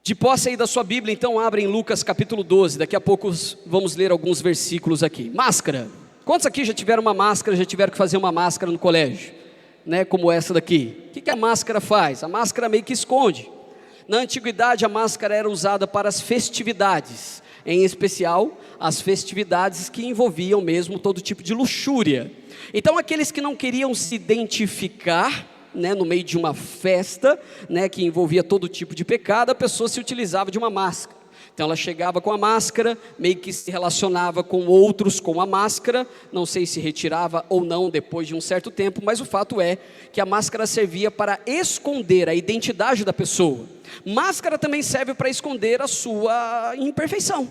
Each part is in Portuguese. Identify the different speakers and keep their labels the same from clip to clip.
Speaker 1: De posse aí da sua Bíblia, então abre em Lucas capítulo 12, daqui a pouco vamos ler alguns versículos aqui. Máscara, quantos aqui já tiveram uma máscara, já tiveram que fazer uma máscara no colégio, né, como essa daqui? O que a máscara faz? A máscara meio que esconde. Na antiguidade a máscara era usada para as festividades, em especial as festividades que envolviam mesmo todo tipo de luxúria. Então aqueles que não queriam se identificar, né, no meio de uma festa, né, que envolvia todo tipo de pecado, a pessoa se utilizava de uma máscara. Então ela chegava com a máscara, meio que se relacionava com outros com a máscara, não sei se retirava ou não depois de um certo tempo, mas o fato é que a máscara servia para esconder a identidade da pessoa. Máscara também serve para esconder a sua imperfeição.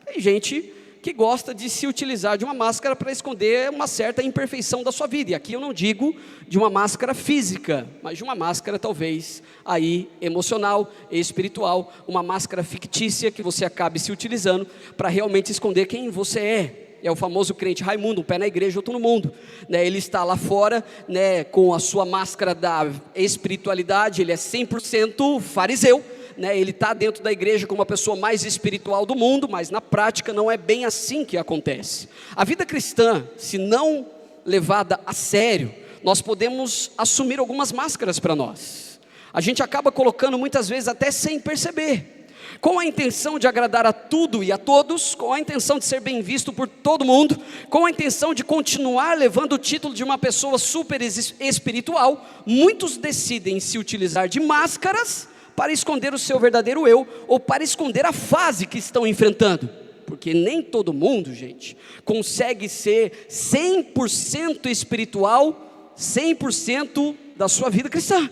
Speaker 1: Tem gente que gosta de se utilizar de uma máscara para esconder uma certa imperfeição da sua vida, e aqui eu não digo de uma máscara física, mas de uma máscara talvez aí emocional, espiritual, uma máscara fictícia que você acabe se utilizando para realmente esconder quem você é. É o famoso crente Raimundo, um pé na igreja, outro no mundo, né? Ele está lá fora, né, com a sua máscara da espiritualidade, ele é 100% fariseu, né? Ele está dentro da igreja como a pessoa mais espiritual do mundo, mas na prática não é bem assim que acontece. A vida cristã, se não levada a sério, nós podemos assumir algumas máscaras para nós. A gente acaba colocando muitas vezes até sem perceber, com a intenção de agradar a tudo e a todos, com a intenção de ser bem visto por todo mundo, com a intenção de continuar levando o título de uma pessoa super espiritual. Muitos decidem se utilizar de máscaras para esconder o seu verdadeiro eu, ou para esconder a fase que estão enfrentando, porque nem todo mundo, gente, consegue ser 100% espiritual, 100% da sua vida cristã,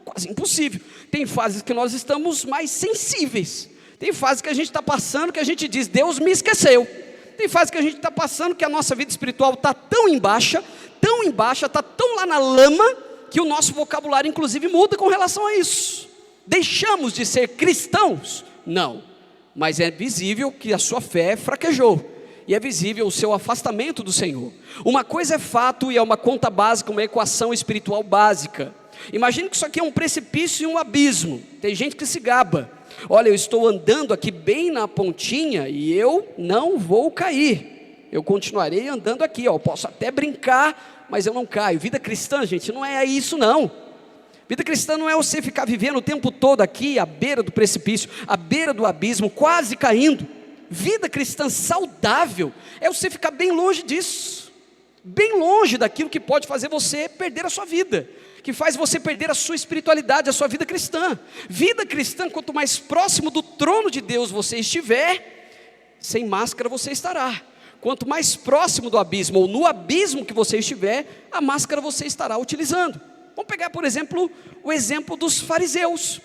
Speaker 1: quase impossível. Tem fases que nós estamos mais sensíveis, tem fases que a gente está passando que a gente diz, Deus me esqueceu. Tem fases que a gente está passando que a nossa vida espiritual está tão em baixa, está tão lá na lama, que o nosso vocabulário inclusive muda com relação a isso. Deixamos de ser cristãos? Não, mas é visível que a sua fé fraquejou, e é visível o seu afastamento do Senhor. Uma coisa é fato e é uma conta básica, uma equação espiritual básica. Imagine que isso aqui é um precipício e um abismo. Tem gente que se gaba, olha, eu estou andando aqui bem na pontinha e eu não vou cair, eu continuarei andando aqui, eu posso até brincar, mas eu não caio. Vida cristã, gente, não é isso não. Vida cristã não é você ficar vivendo o tempo todo aqui à beira do precipício, à beira do abismo, quase caindo. Vida cristã saudável é você ficar bem longe disso, bem longe daquilo que pode fazer você perder a sua vida, que faz você perder a sua espiritualidade, a sua vida cristã. Vida cristã, quanto mais próximo do trono de Deus você estiver, sem máscara você estará. Quanto mais próximo do abismo, ou no abismo que você estiver, a máscara você estará utilizando. Vamos pegar, por exemplo, o exemplo dos fariseus.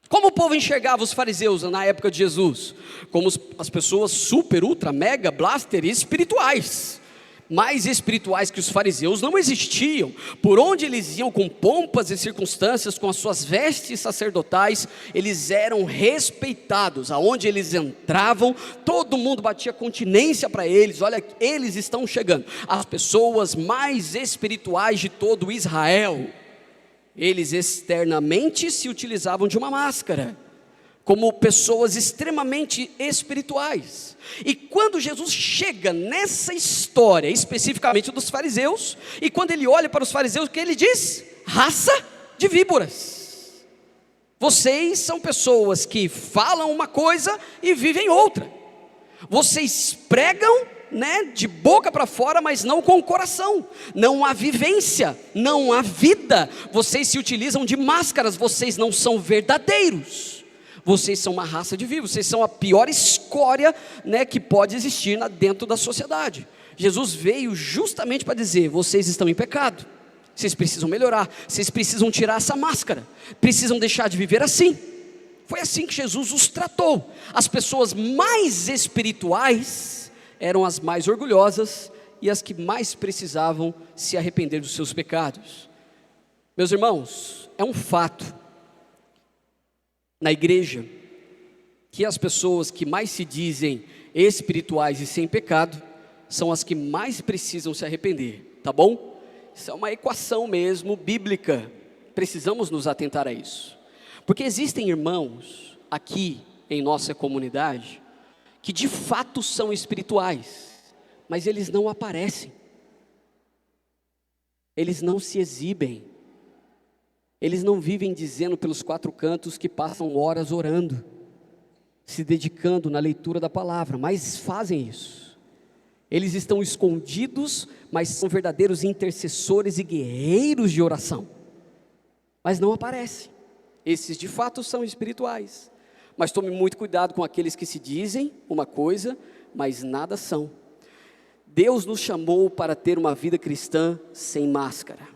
Speaker 1: Como o povo enxergava os fariseus na época de Jesus? Como as pessoas super, ultra, mega, blaster espirituais. Mais espirituais que os fariseus não existiam. Por onde eles iam com pompas e circunstâncias, com as suas vestes sacerdotais, eles eram respeitados. Aonde eles entravam, todo mundo batia continência para eles. Olha, eles estão chegando, as pessoas mais espirituais de todo Israel. Eles externamente se utilizavam de uma máscara, como pessoas extremamente espirituais. E quando Jesus chega nessa história, especificamente dos fariseus, e quando ele olha para os fariseus, o que ele diz? Raça de víboras. Vocês são pessoas que falam uma coisa e vivem outra. Vocês pregam, né, de boca para fora, mas não com o coração. Não há vivência, não há vida. Vocês se utilizam de máscaras, vocês não são verdadeiros. Vocês são uma raça de víboras, vocês são a pior escória, né, que pode existir dentro da sociedade. Jesus veio justamente para dizer, vocês estão em pecado, vocês precisam melhorar, vocês precisam tirar essa máscara, precisam deixar de viver assim. Foi assim que Jesus os tratou. As pessoas mais espirituais eram as mais orgulhosas e as que mais precisavam se arrepender dos seus pecados. Meus irmãos, é um fato na igreja que as pessoas que mais se dizem espirituais e sem pecado são as que mais precisam se arrepender, tá bom? Isso é uma equação mesmo bíblica, precisamos nos atentar a isso, porque existem irmãos aqui em nossa comunidade que de fato são espirituais, mas eles não aparecem, eles não se exibem, eles não vivem dizendo pelos quatro cantos que passam horas orando, se dedicando na leitura da palavra, mas fazem isso. Eles estão escondidos, mas são verdadeiros intercessores e guerreiros de oração, mas não aparecem. Esses de fato são espirituais, mas tome muito cuidado com aqueles que se dizem uma coisa, mas nada são. Deus nos chamou para ter uma vida cristã sem máscara.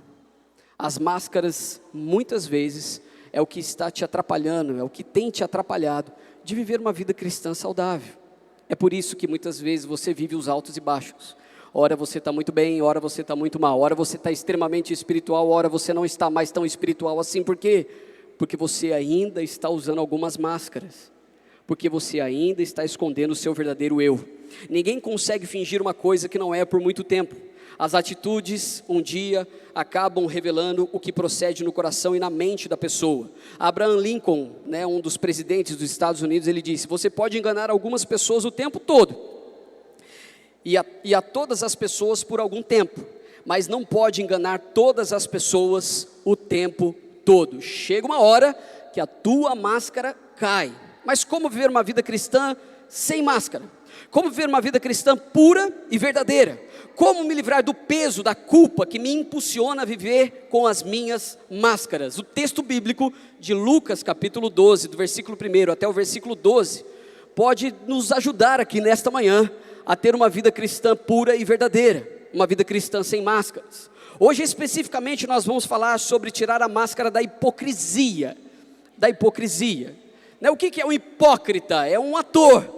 Speaker 1: As máscaras, muitas vezes, é o que está te atrapalhando, é o que tem te atrapalhado de viver uma vida cristã saudável. É por isso que muitas vezes você vive os altos e baixos. Ora você está muito bem, ora você está muito mal, ora você está extremamente espiritual, ora você não está mais tão espiritual assim. Por quê? Porque você ainda está usando algumas máscaras, porque você ainda está escondendo o seu verdadeiro eu. Ninguém consegue fingir uma coisa que não é por muito tempo. As atitudes, um dia, acabam revelando o que procede no coração e na mente da pessoa. Abraham Lincoln, um dos presidentes dos Estados Unidos, ele disse: você pode enganar algumas pessoas o tempo todo, e a todas as pessoas por algum tempo, mas não pode enganar todas as pessoas o tempo todo. Chega uma hora que a tua máscara cai. Mas como viver uma vida cristã sem máscara? Como viver uma vida cristã pura e verdadeira? Como me livrar do peso, da culpa que me impulsiona a viver com as minhas máscaras? O texto bíblico de Lucas capítulo 12, do versículo 1 até o versículo 12, pode nos ajudar aqui nesta manhã a ter uma vida cristã pura e verdadeira, uma vida cristã sem máscaras. Hoje especificamente nós vamos falar sobre tirar a máscara da hipocrisia. O que é um hipócrita? É um ator.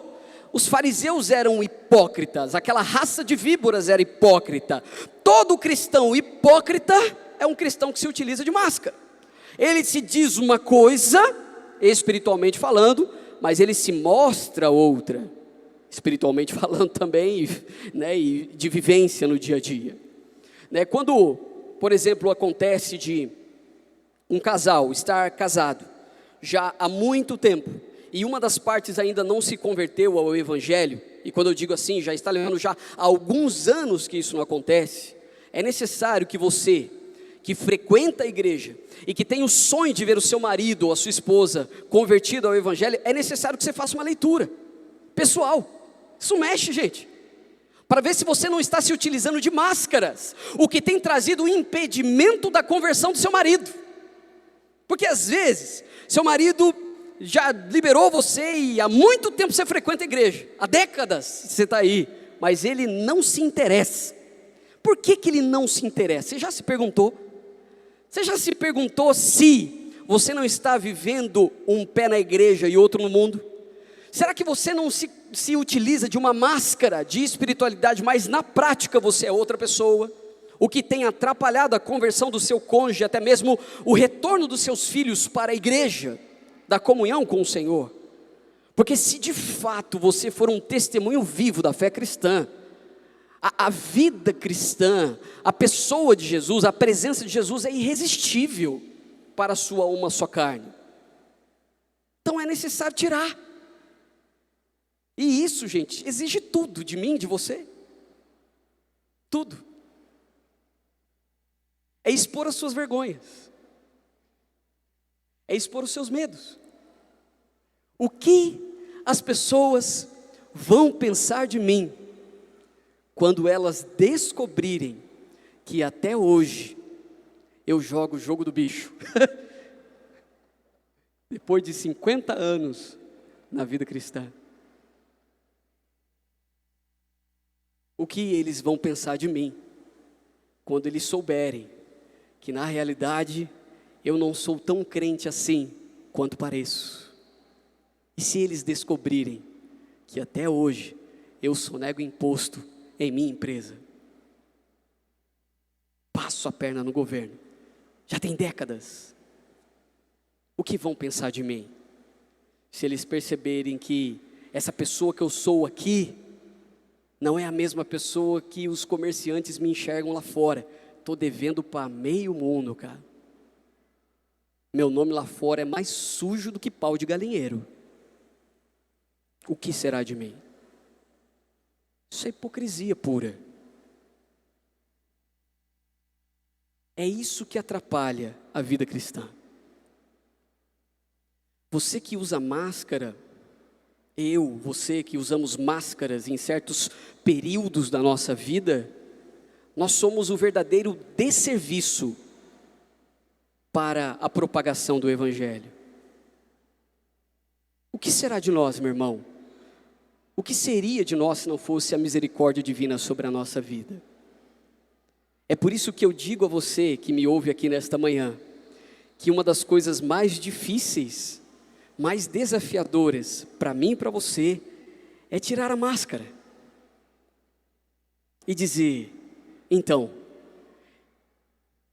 Speaker 1: Os fariseus eram hipócritas, aquela raça de víboras era hipócrita. Todo cristão hipócrita é um cristão que se utiliza de máscara. Ele se diz uma coisa, espiritualmente falando, mas ele se mostra outra, espiritualmente falando também, e de vivência no dia a dia. Quando, por exemplo, acontece de um casal estar casado já há muito tempo, e uma das partes ainda não se converteu ao evangelho, e quando eu digo assim, já está levando já há alguns anos que isso não acontece, é necessário que você, que frequenta a igreja, e que tem o sonho de ver o seu marido ou a sua esposa convertido ao evangelho, é necessário que você faça uma leitura pessoal. Isso mexe, gente, para ver se você não está se utilizando de máscaras, o que tem trazido o impedimento da conversão do seu marido. Porque às vezes, seu marido já liberou você e há muito tempo você frequenta a igreja, há décadas você está aí, mas ele não se interessa. Por que ele não se interessa? Você já se perguntou? Você já se perguntou se você não está vivendo um pé na igreja e outro no mundo? Será que você não se utiliza de uma máscara de espiritualidade, mas na prática você é outra pessoa? O que tem atrapalhado a conversão do seu cônjuge, até mesmo o retorno dos seus filhos para a igreja, da comunhão com o Senhor. Porque se de fato você for um testemunho vivo da fé cristã, a vida cristã, a pessoa de Jesus, a presença de Jesus é irresistível para a sua uma só carne. Então é necessário tirar. E isso, gente, exige tudo de mim, de você. Tudo. É expor as suas vergonhas. É expor os seus medos. O que as pessoas vão pensar de mim quando elas descobrirem que até hoje eu jogo o jogo do bicho? Depois de 50 anos na vida cristã. O que eles vão pensar de mim quando eles souberem que na realidade eu não sou tão crente assim quanto pareço? E se eles descobrirem que até hoje eu sonego imposto em minha empresa, passo a perna no governo, já tem décadas, o que vão pensar de mim? Se eles perceberem que essa pessoa que eu sou aqui, não é a mesma pessoa que os comerciantes me enxergam lá fora. Estou devendo para meio mundo, cara. Meu nome lá fora é mais sujo do que pau de galinheiro. o que será de mim? Isso é hipocrisia pura. É isso que atrapalha a vida cristã. Você que usa máscara, você que usamos máscaras em certos períodos da nossa vida, nós somos o verdadeiro desserviço para a propagação do Evangelho. O que será de nós, meu irmão? O que seria de nós se não fosse a misericórdia divina sobre a nossa vida? É por isso que eu digo a você que me ouve aqui nesta manhã, que uma das coisas mais difíceis, mais desafiadoras para mim e para você, é tirar a máscara e dizer: então,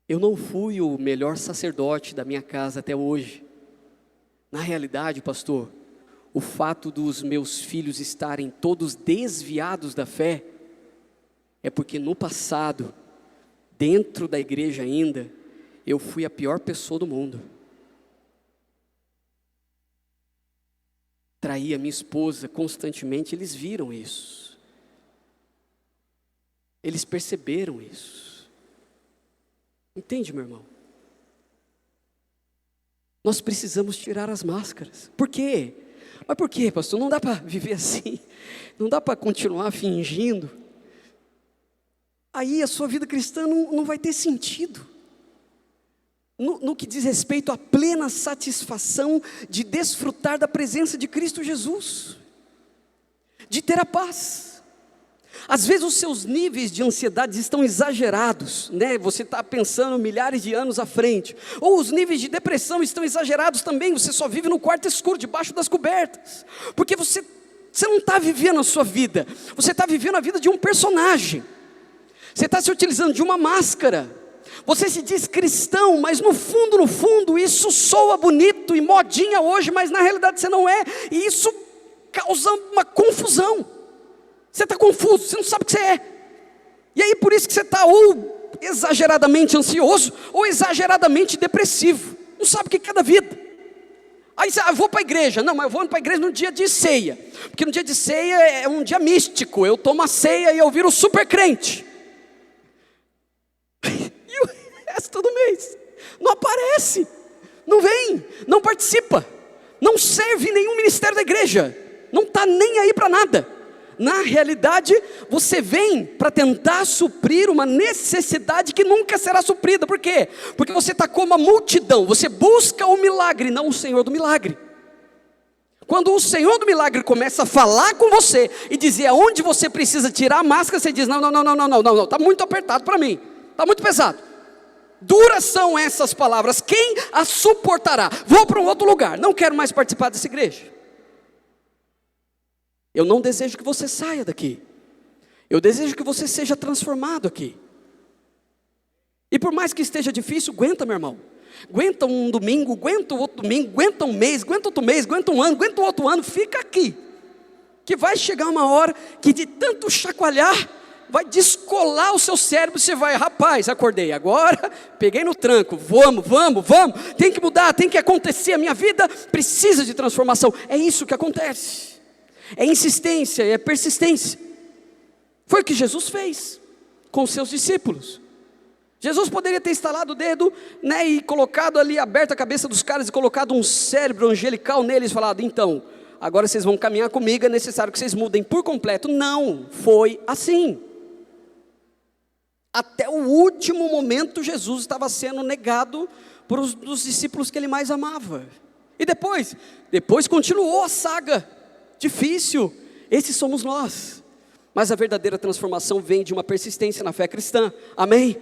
Speaker 1: eu não fui o melhor sacerdote da minha casa até hoje. Na realidade, pastor, o fato dos meus filhos estarem todos desviados da fé é porque no passado, dentro da igreja ainda, eu fui a pior pessoa do mundo. Traí a minha esposa constantemente, eles viram isso. Eles perceberam isso. Entende, meu irmão? Nós precisamos tirar as máscaras. Por quê? Mas por quê, pastor? Não dá para viver assim. Não dá para continuar fingindo. Aí a sua vida cristã não vai ter sentido. No que diz respeito à plena satisfação de desfrutar da presença de Cristo Jesus. De ter a paz. Às vezes os seus níveis de ansiedade estão exagerados, né? Você está pensando milhares de anos à frente. Ou os níveis de depressão estão exagerados também. Você só vive no quarto escuro, debaixo das cobertas. Porque você não está vivendo a sua vida. Você está vivendo a vida de um personagem. Você está se utilizando de uma máscara. Você se diz cristão, mas no fundo, isso soa bonito e modinha hoje, mas na realidade você não é. E isso causa uma confusão. Você está confuso, você não sabe o que você é. E aí por isso que você está ou exageradamente ansioso, ou exageradamente depressivo. Não sabe o que é da vida. Aí você, eu vou para a igreja. Não, mas eu vou para a igreja no dia de ceia. Porque no dia de ceia é um dia místico. Eu tomo a ceia e eu viro super crente. E o resto do mês não aparece, não vem, não participa, não serve em nenhum ministério da igreja, não está nem aí para nada. Na realidade, você vem para tentar suprir uma necessidade que nunca será suprida. Por quê? Porque você está como a multidão. Você busca o milagre, não o Senhor do milagre. Quando o Senhor do milagre começa a falar com você e dizer aonde você precisa tirar a máscara, você diz: não, está muito apertado para mim, está muito pesado. Duras são essas palavras, quem as suportará? Vou para um outro lugar, não quero mais participar dessa igreja. Eu não desejo que você saia daqui. Eu desejo que você seja transformado aqui. E por mais que esteja difícil, aguenta, meu irmão. Aguenta um domingo, aguenta o outro domingo, aguenta um mês, aguenta outro mês, aguenta um ano, aguenta outro ano, fica aqui. Que vai chegar uma hora que de tanto chacoalhar, vai descolar o seu cérebro, você vai: rapaz, acordei agora, peguei no tranco, vamos, tem que mudar, tem que acontecer, a minha vida precisa de transformação. É isso que acontece. É insistência, é persistência. Foi o que Jesus fez com os seus discípulos. Jesus poderia ter estalado o dedo, né, e colocado ali, aberto a cabeça dos caras e colocado um cérebro angelical neles e falado: então, agora vocês vão caminhar comigo, é necessário que vocês mudem por completo. Não foi assim. Até o último momento Jesus estava sendo negado por dos discípulos que ele mais amava. E depois continuou a saga. Difícil, esses somos nós. Mas a verdadeira transformação vem de uma persistência na fé cristã. Amém?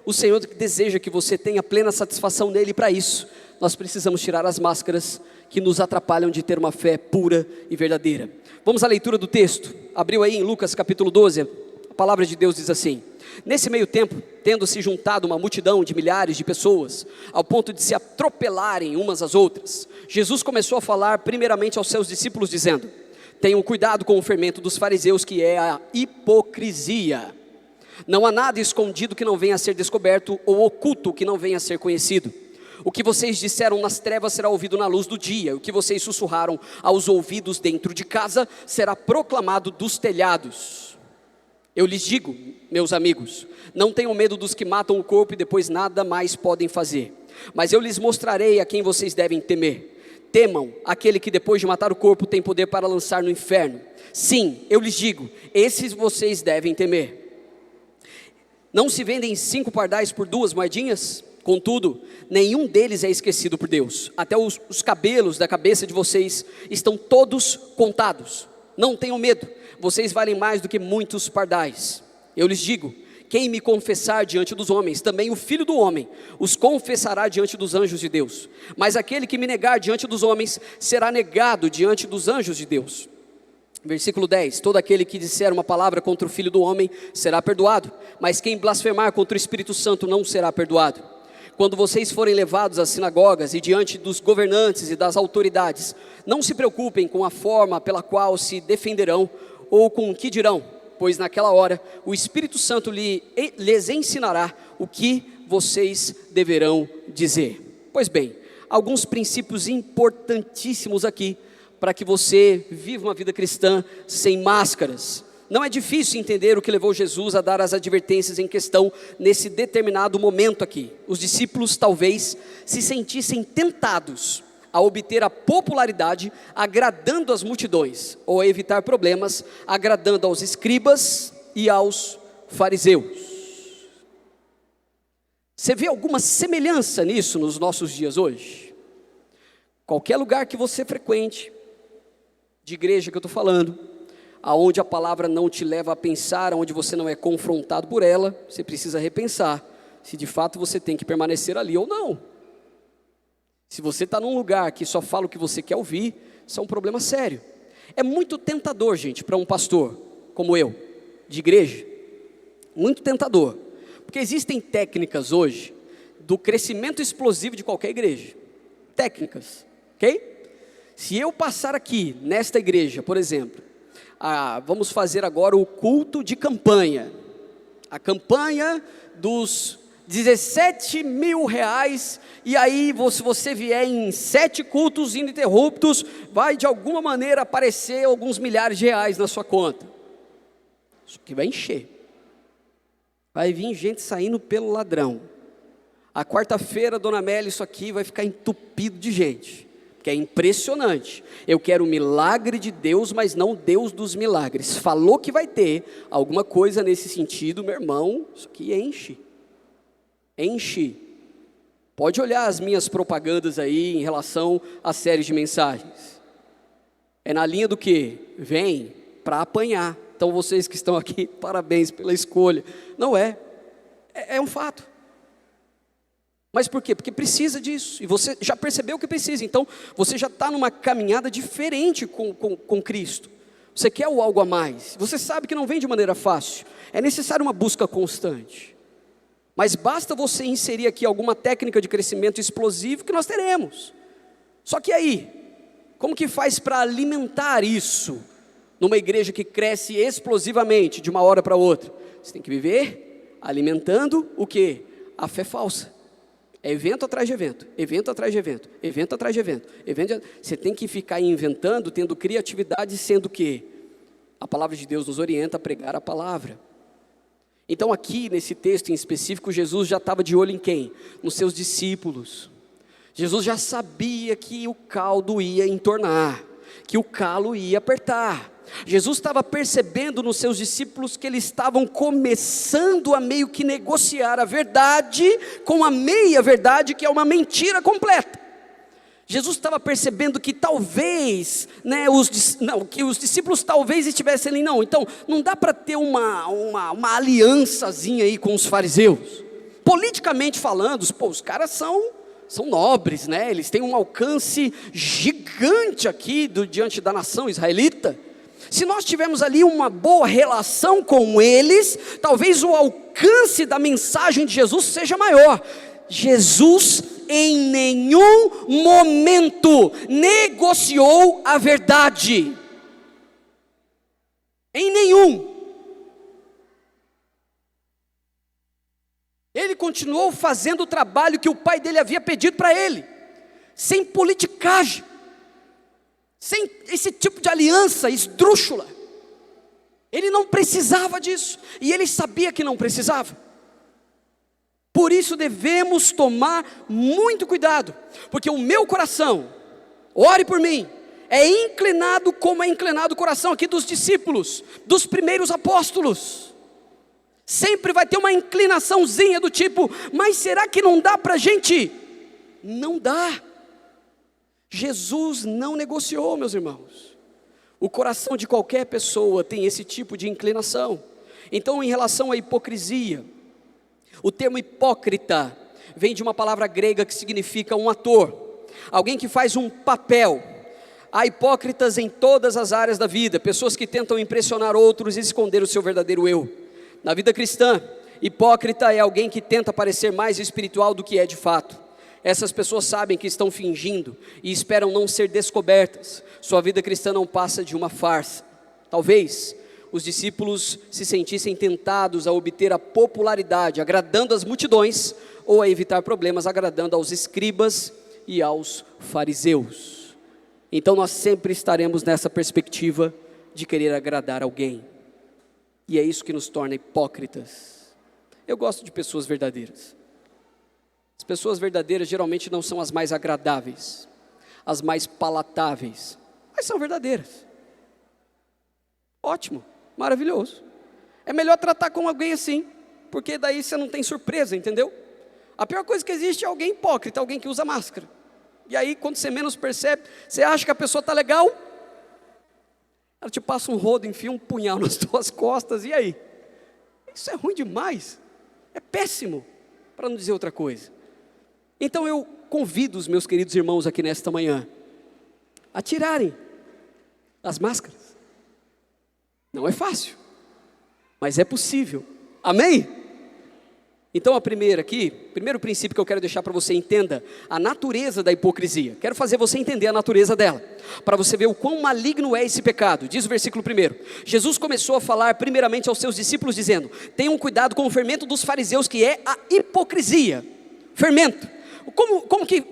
Speaker 1: O Senhor deseja que você tenha plena satisfação nele, e para isso nós precisamos tirar as máscaras que nos atrapalham de ter uma fé pura e verdadeira. Vamos à leitura do texto. Abriu aí em Lucas capítulo 12, a palavra de Deus diz assim: nesse meio tempo, tendo-se juntado uma multidão de milhares de pessoas, ao ponto de se atropelarem umas às outras, Jesus começou a falar primeiramente aos seus discípulos dizendo: tenham cuidado com o fermento dos fariseus, que é a hipocrisia. Não há nada escondido que não venha a ser descoberto, ou oculto que não venha a ser conhecido. O que vocês disseram nas trevas será ouvido na luz do dia. O que vocês sussurraram aos ouvidos dentro de casa será proclamado dos telhados. Eu lhes digo, meus amigos, não tenham medo dos que matam o corpo e depois nada mais podem fazer. Mas eu lhes mostrarei a quem vocês devem temer. Temam aquele que depois de matar o corpo tem poder para lançar no inferno. Sim, eu lhes digo, esses vocês devem temer. Não se vendem 5 pardais por 2 moedinhas? Contudo, nenhum deles é esquecido por Deus. Até os cabelos da cabeça de vocês estão todos contados. Não tenham medo, vocês valem mais do que muitos pardais. Eu lhes digo, quem me confessar diante dos homens, também o Filho do Homem os confessará diante dos anjos de Deus. Mas aquele que me negar diante dos homens, será negado diante dos anjos de Deus. Versículo 10, todo aquele que disser uma palavra contra o Filho do Homem, será perdoado. Mas quem blasfemar contra o Espírito Santo não será perdoado. Quando vocês forem levados às sinagogas e diante dos governantes e das autoridades, não se preocupem com a forma pela qual se defenderão ou com o que dirão, pois naquela hora o Espírito Santo lhes ensinará o que vocês deverão dizer. Pois bem, alguns princípios importantíssimos aqui, para que você viva uma vida cristã sem máscaras. Não é difícil entender o que levou Jesus a dar as advertências em questão nesse determinado momento aqui. Os discípulos talvez se sentissem tentados a obter a popularidade agradando as multidões, ou a evitar problemas agradando aos escribas e aos fariseus. Você vê alguma semelhança nisso nos nossos dias hoje? Qualquer lugar que você frequente, de igreja que eu estou falando, aonde a palavra não te leva a pensar, aonde você não é confrontado por ela, você precisa repensar se de fato você tem que permanecer ali ou não. Se você está num lugar que só fala o que você quer ouvir, isso é um problema sério. É muito tentador, gente, para um pastor como eu, de igreja, muito tentador, porque existem técnicas hoje do crescimento explosivo de qualquer igreja, técnicas, ok? Se eu passar aqui, nesta igreja, por exemplo, vamos fazer agora o culto de campanha, a campanha dos 17 mil reais, e aí se você vier em 7 cultos ininterruptos, vai de alguma maneira aparecer alguns milhares de reais na sua conta. Isso aqui vai encher, vai vir gente saindo pelo ladrão. A quarta-feira, dona Amélia, isso aqui vai ficar entupido de gente, que é impressionante. Eu quero o milagre de Deus, mas não o Deus dos milagres. Falou que vai ter alguma coisa nesse sentido, meu irmão, isso aqui enche. Enche. Pode olhar as minhas propagandas aí em relação às séries de mensagens. É na linha do que? Vem para apanhar. Então vocês que estão aqui, parabéns pela escolha. Não é. É um fato. Mas por quê? Porque precisa disso, e você já percebeu que precisa, então você já está numa caminhada diferente com Cristo. Você quer o algo a mais, você sabe que não vem de maneira fácil, é necessário uma busca constante. Mas basta você inserir aqui alguma técnica de crescimento explosivo que nós teremos. Só que aí, como que faz para alimentar isso numa igreja que cresce explosivamente de uma hora para outra? Você tem que viver alimentando o quê? A fé falsa. É evento atrás de evento, evento atrás de evento, evento atrás de evento, Você tem que ficar inventando, tendo criatividade, sendo que a palavra de Deus nos orienta a pregar a palavra. Então aqui nesse texto em específico, Jesus já estava de olho em quem? Nos seus discípulos. Jesus já sabia que o caldo ia entornar, que o calo ia apertar. Jesus estava percebendo nos seus discípulos que eles estavam começando a meio que negociar a verdade com a meia verdade, que é uma mentira completa. Jesus estava percebendo que talvez, que os discípulos talvez estivessem ali, então não dá para ter uma aliançazinha aí com os fariseus. Politicamente falando, os caras são nobres, eles têm um alcance gigante aqui diante da nação israelita. Se nós tivermos ali uma boa relação com eles, talvez o alcance da mensagem de Jesus seja maior. Jesus em nenhum momento negociou a verdade. Em nenhum. Ele continuou fazendo o trabalho que o pai dele havia pedido para ele, sem politicagem, sem esse tipo de aliança esdrúxula. Ele não precisava disso, e ele sabia que não precisava. Por isso devemos tomar muito cuidado, porque o meu coração, ore por mim, é inclinado como é inclinado o coração aqui dos discípulos, dos primeiros apóstolos. Sempre vai ter uma inclinaçãozinha do tipo, mas será que não dá para a gente? Não dá. Jesus não negociou, meus irmãos. O coração de qualquer pessoa tem esse tipo de inclinação. Então, em relação à hipocrisia, o termo hipócrita vem de uma palavra grega que significa um ator, alguém que faz um papel. Há hipócritas em todas as áreas da vida, pessoas que tentam impressionar outros e esconder o seu verdadeiro eu. Na vida cristã, hipócrita é alguém que tenta parecer mais espiritual do que é de fato. Essas pessoas sabem que estão fingindo e esperam não ser descobertas. Sua vida cristã não passa de uma farsa. Talvez os discípulos se sentissem tentados a obter a popularidade, agradando as multidões, ou a evitar problemas, agradando aos escribas e aos fariseus. Então nós sempre estaremos nessa perspectiva de querer agradar alguém. E é isso que nos torna hipócritas. Eu gosto de pessoas verdadeiras. As pessoas verdadeiras geralmente não são as mais agradáveis, as mais palatáveis, mas são verdadeiras. Ótimo, maravilhoso. É melhor tratar com alguém assim, porque daí você não tem surpresa, entendeu? A pior coisa que existe é alguém hipócrita, alguém que usa máscara. E aí quando você menos percebe, você acha que a pessoa está legal, ela te passa um rodo, enfia um punhal nas tuas costas, e aí? Isso é ruim demais, é péssimo, para não dizer outra coisa. Então eu convido os meus queridos irmãos aqui nesta manhã a tirarem as máscaras. Não é fácil, mas é possível. Amém? Então a primeiro princípio que eu quero deixar para você, entenda a natureza da hipocrisia. Quero fazer você entender a natureza dela, para você ver o quão maligno é esse pecado. Diz o versículo 1: Jesus começou a falar primeiramente aos seus discípulos dizendo: tenham cuidado com o fermento dos fariseus, que é a hipocrisia. Fermento.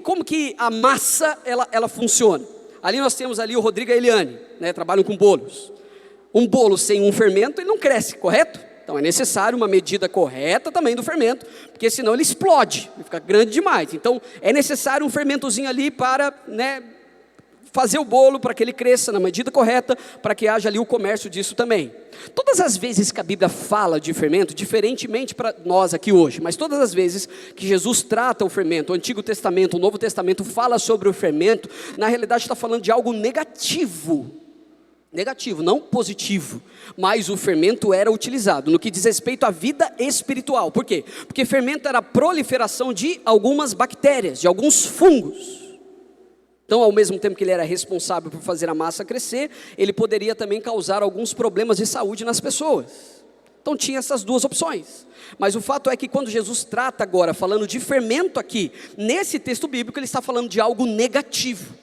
Speaker 1: Como que a massa ela funciona? Ali nós temos ali o Rodrigo e a Eliane, né, trabalham com bolos. Um bolo sem um fermento ele não cresce, correto? Então é necessário uma medida correta também do fermento, porque senão ele explode, ele fica grande demais. Então é necessário um fermentozinho ali para, né, fazer o bolo, para que ele cresça na medida correta, para que haja ali o comércio disso também. Todas as vezes que a Bíblia fala de fermento, diferentemente para nós aqui hoje, mas todas as vezes que Jesus trata o fermento, o Antigo Testamento, o Novo Testamento fala sobre o fermento, na realidade está falando de algo negativo, não positivo, mas o fermento era utilizado no que diz respeito à vida espiritual. Por quê? Porque fermento era a proliferação de algumas bactérias, de alguns fungos. Então, ao mesmo tempo que ele era responsável por fazer a massa crescer, ele poderia também causar alguns problemas de saúde nas pessoas. Então tinha essas duas opções. Mas o fato é que quando Jesus trata agora, falando de fermento aqui, nesse texto bíblico, ele está falando de algo negativo.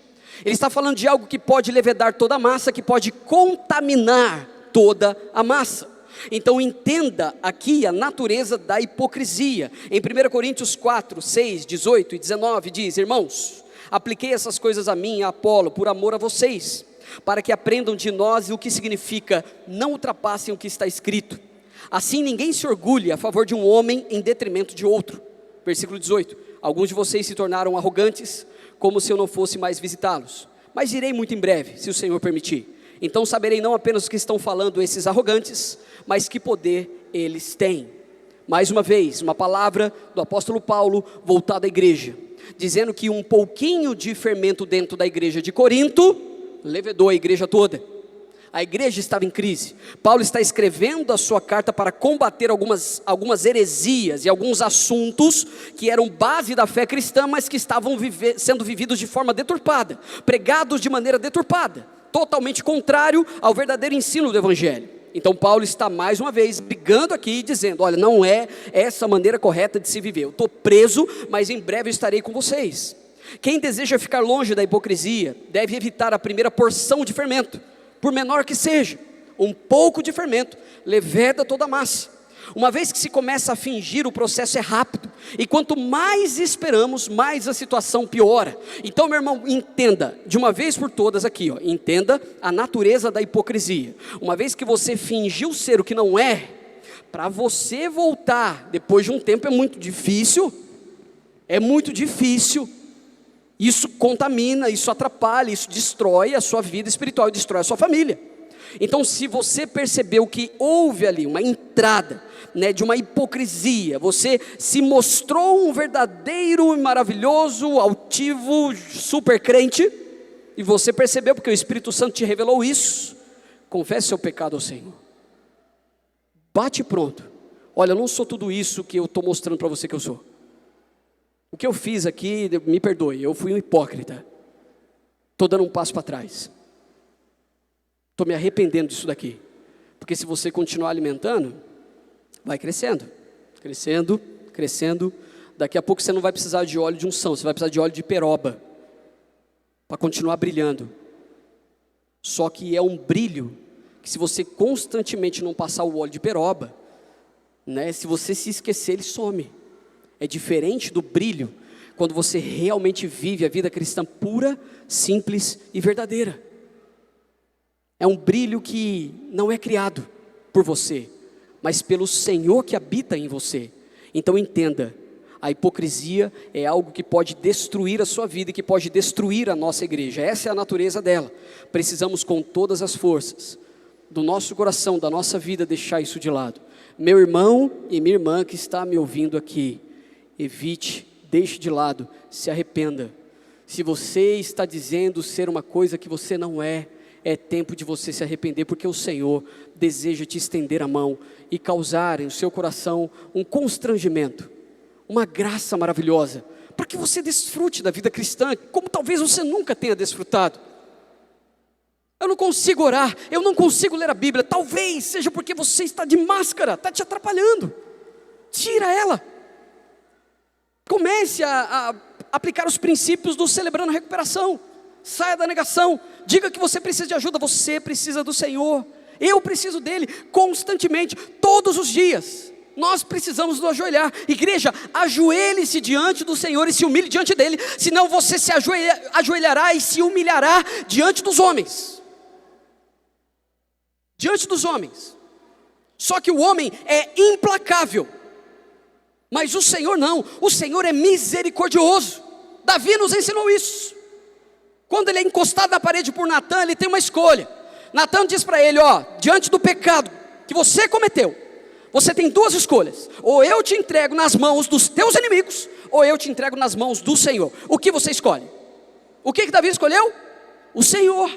Speaker 1: Ele está falando de algo que pode levedar toda a massa, que pode contaminar toda a massa. Então entenda aqui a natureza da hipocrisia. Em 1 Coríntios 4, 6, 18 e 19 diz: irmãos, apliquei essas coisas a mim e a Apolo por amor a vocês, para que aprendam de nós o que significa não ultrapassem o que está escrito. Assim ninguém se orgulhe a favor de um homem em detrimento de outro. Versículo 18: alguns de vocês se tornaram arrogantes, como se eu não fosse mais visitá-los, mas irei muito em breve, se o Senhor permitir. Então saberei não apenas o que estão falando esses arrogantes, mas que poder eles têm. Mais uma vez, uma palavra do apóstolo Paulo voltada à igreja, dizendo que um pouquinho de fermento dentro da igreja de Corinto levedou a igreja toda. A igreja estava em crise. Paulo está escrevendo a sua carta para combater algumas heresias e alguns assuntos que eram base da fé cristã, mas que estavam sendo vividos de forma deturpada, pregados de maneira deturpada, totalmente contrário ao verdadeiro ensino do evangelho. Então Paulo está mais uma vez brigando aqui e dizendo: olha, não é essa a maneira correta de se viver. Eu estou preso, mas em breve eu estarei com vocês. Quem deseja ficar longe da hipocrisia deve evitar a primeira porção de fermento, por menor que seja. Um pouco de fermento leveda toda a massa. Uma vez que se começa a fingir, o processo é rápido, e quanto mais esperamos, mais a situação piora. Então, meu irmão, entenda, de uma vez por todas aqui, entenda a natureza da hipocrisia. Uma vez que você fingiu ser o que não é, para você voltar, depois de um tempo é muito difícil, isso contamina, isso atrapalha, isso destrói a sua vida espiritual e destrói a sua família. Então, se você percebeu que houve ali uma entrada, de uma hipocrisia, você se mostrou um verdadeiro e maravilhoso, altivo, super crente, e você percebeu porque o Espírito Santo te revelou isso, confesse seu pecado ao Senhor, bate pronto, olha, eu não sou tudo isso que eu estou mostrando para você que eu sou, o que eu fiz aqui, me perdoe, eu fui um hipócrita, estou dando um passo para trás, estou me arrependendo disso daqui, porque se você continuar alimentando, vai crescendo, daqui a pouco você não vai precisar de óleo de unção, você vai precisar de óleo de peroba, para continuar brilhando, só que é um brilho, que se você constantemente não passar o óleo de peroba, se você se esquecer, ele some. É diferente do brilho, quando você realmente vive a vida cristã pura, simples e verdadeira. É um brilho que não é criado por você, mas pelo Senhor que habita em você. Então entenda, a hipocrisia é algo que pode destruir a sua vida e que pode destruir a nossa igreja. Essa é a natureza dela. Precisamos com todas as forças do nosso coração, da nossa vida, deixar isso de lado. Meu irmão e minha irmã que está me ouvindo aqui, evite, deixe de lado, se arrependa. Se você está dizendo ser uma coisa que você não é, é tempo de você se arrepender, porque o Senhor deseja te estender a mão e causar em seu coração um constrangimento, uma graça maravilhosa, para que você desfrute da vida cristã, como talvez você nunca tenha desfrutado. Eu não consigo orar, eu não consigo ler a Bíblia, talvez seja porque você está de máscara, está te atrapalhando, tira ela, comece a aplicar os princípios do Celebrando a Recuperação, saia da negação, diga que você precisa de ajuda, você precisa do Senhor, eu preciso dele, constantemente, todos os dias, nós precisamos nos ajoelhar. Igreja, ajoelhe-se diante do Senhor e se humilhe diante dele, senão você se ajoelhará e se humilhará diante dos homens, só que o homem é implacável, mas o Senhor não, o Senhor é misericordioso. Davi nos ensinou isso, quando ele é encostado na parede por Natã, ele tem uma escolha. Natã diz para ele, diante do pecado que você cometeu, você tem duas escolhas, ou eu te entrego nas mãos dos teus inimigos, ou eu te entrego nas mãos do Senhor. O que você escolhe? O que Davi escolheu? O Senhor.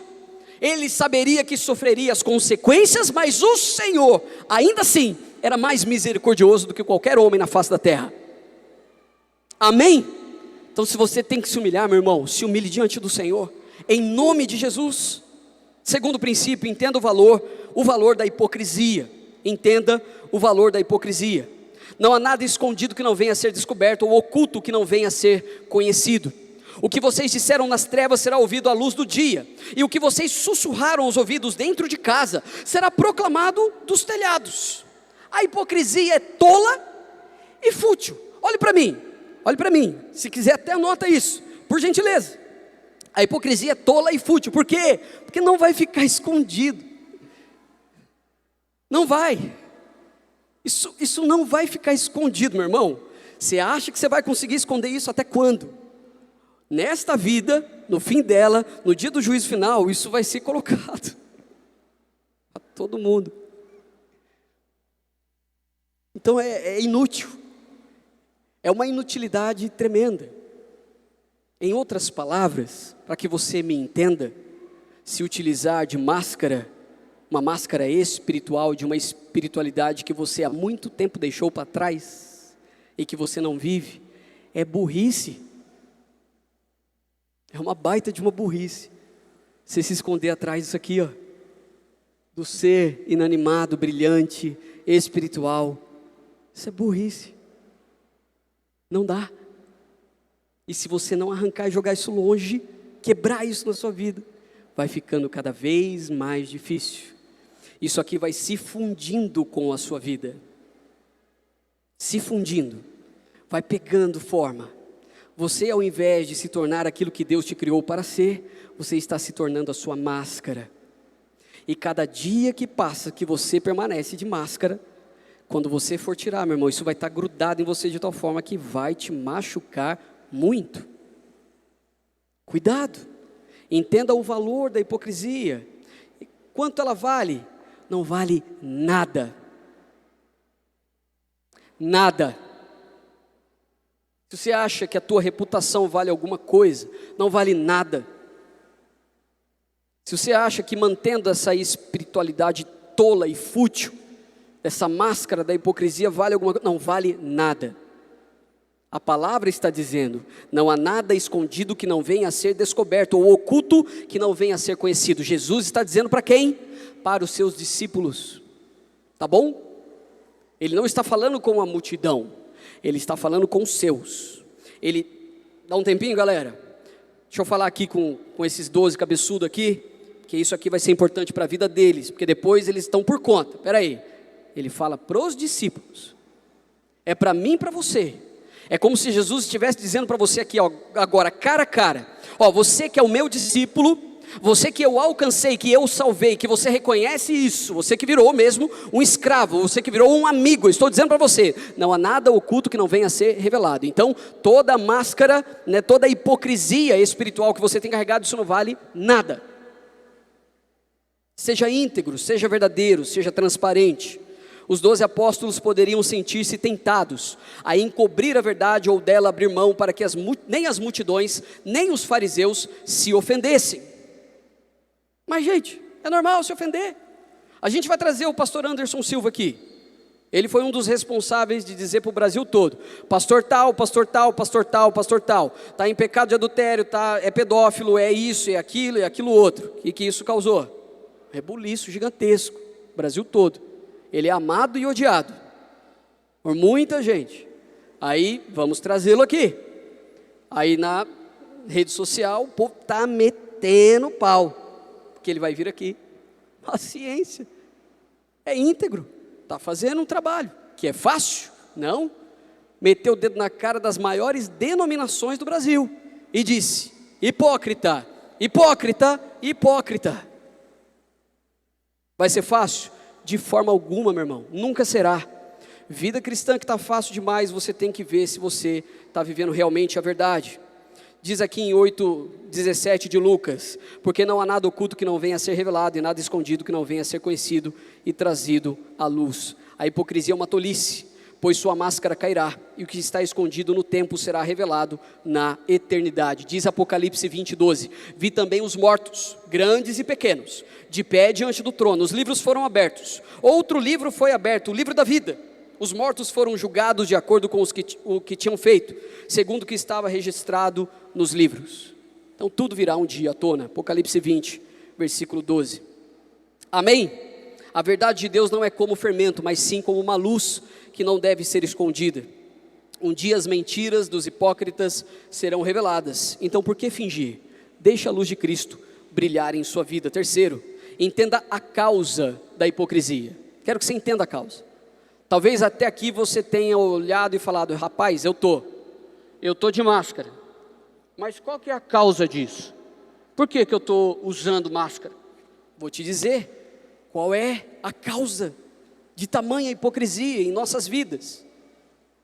Speaker 1: Ele saberia que sofreria as consequências, mas o Senhor, ainda assim, era mais misericordioso do que qualquer homem na face da terra. Amém? Então, se você tem que se humilhar, meu irmão, se humilhe diante do Senhor, em nome de Jesus. Segundo princípio, entenda o valor da hipocrisia. Entenda o valor da hipocrisia. Não há nada escondido que não venha a ser descoberto, ou oculto que não venha a ser conhecido. O que vocês disseram nas trevas será ouvido à luz do dia, e o que vocês sussurraram aos ouvidos dentro de casa, será proclamado dos telhados. A hipocrisia é tola e fútil. Olhe para mim, se quiser até anota isso, por gentileza. A hipocrisia é tola e fútil, por quê? Porque não vai ficar escondido, não vai, isso não vai ficar escondido, meu irmão. Você acha que você vai conseguir esconder isso até quando? Nesta vida, no fim dela, no dia do juízo final, isso vai ser colocado a todo mundo. Então é inútil, é uma inutilidade tremenda. Em outras palavras, para que você me entenda, se utilizar de máscara, uma máscara espiritual, de uma espiritualidade que você há muito tempo deixou para trás e que você não vive, é burrice. É uma baita de uma burrice, você se esconder atrás disso aqui, do ser inanimado, brilhante, espiritual. Isso é burrice, não dá. E se você não arrancar e jogar isso longe, quebrar isso na sua vida, vai ficando cada vez mais difícil. Isso aqui vai se fundindo com a sua vida. se fundindo, vai pegando forma. Você, ao invés de se tornar aquilo que Deus te criou para ser, você está se tornando a sua máscara. E cada dia que passa que você permanece de máscara, quando você for tirar, meu irmão, isso vai estar grudado em você de tal forma que vai te machucar muito. Cuidado, entenda o valor da hipocrisia. Quanto ela vale? Não vale nada. Nada. Se você acha que a tua reputação vale alguma coisa, não vale nada. Se você acha que mantendo essa espiritualidade tola e fútil, essa máscara da hipocrisia vale alguma coisa, não vale nada. A palavra está dizendo, não há nada escondido que não venha a ser descoberto, ou oculto que não venha a ser conhecido. Jesus está dizendo para quem? Para os seus discípulos, tá bom? Ele não está falando com a multidão, ele está falando com os seus. Ele, dá um tempinho, galera, deixa eu falar aqui com esses 12 cabeçudos aqui, que isso aqui vai ser importante para a vida deles, porque depois eles estão por conta. Espera aí, ele fala para os discípulos, é para mim e para você. É como se Jesus estivesse dizendo para você aqui, ó, agora, cara a cara, ó, você que é o meu discípulo, você que eu alcancei, que eu salvei, que você reconhece isso, você que virou mesmo um escravo, você que virou um amigo, estou dizendo para você, não há nada oculto que não venha a ser revelado. Então, toda máscara, né, toda hipocrisia espiritual que você tem carregado, isso não vale nada. Seja íntegro, seja verdadeiro, seja transparente. Os 12 apóstolos poderiam sentir-se tentados a encobrir a verdade ou dela abrir mão para que nem as multidões, nem os fariseus se ofendessem. Mas gente, é normal se ofender. A gente vai trazer o pastor Anderson Silva aqui. Ele foi um dos responsáveis de dizer para o Brasil todo, pastor tal, pastor tal, pastor tal, pastor tal, está em pecado de adultério, é pedófilo, é isso, é aquilo outro. E que isso causou? Rebuliço gigantesco, Brasil todo. Ele é amado e odiado por muita gente. Aí vamos trazê-lo aqui. Aí na rede social o povo está metendo pau, porque ele vai vir aqui. Paciência, é íntegro, está fazendo um trabalho que é fácil? Não. Meteu o dedo na cara das maiores denominações do Brasil e disse: hipócrita, hipócrita, hipócrita. Vai ser fácil? De forma alguma, meu irmão, nunca será. Vida cristã que está fácil demais, você tem que ver se você está vivendo realmente a verdade. Diz aqui em 8:17 de Lucas, porque não há nada oculto que não venha a ser revelado, e nada escondido que não venha a ser conhecido e trazido à luz. A hipocrisia é uma tolice, pois sua máscara cairá, e o que está escondido no tempo será revelado na eternidade. Diz Apocalipse 20:12, vi também os mortos, grandes e pequenos, de pé diante do trono, os livros foram abertos, outro livro foi aberto, o livro da vida. Os mortos foram julgados de acordo com o que tinham feito, segundo o que estava registrado nos livros. Então tudo virá um dia à tona. Apocalipse 20, versículo 12. Amém? A verdade de Deus não é como fermento, mas sim como uma luz que não deve ser escondida. Um dia as mentiras dos hipócritas serão reveladas. Então por que fingir? Deixe a luz de Cristo brilhar em sua vida. Terceiro, entenda a causa da hipocrisia. Quero que você entenda a causa. Talvez até aqui você tenha olhado e falado: rapaz, eu tô de máscara, mas qual que é a causa disso? Por que eu estou usando máscara? Vou te dizer qual é a causa de tamanha hipocrisia em nossas vidas.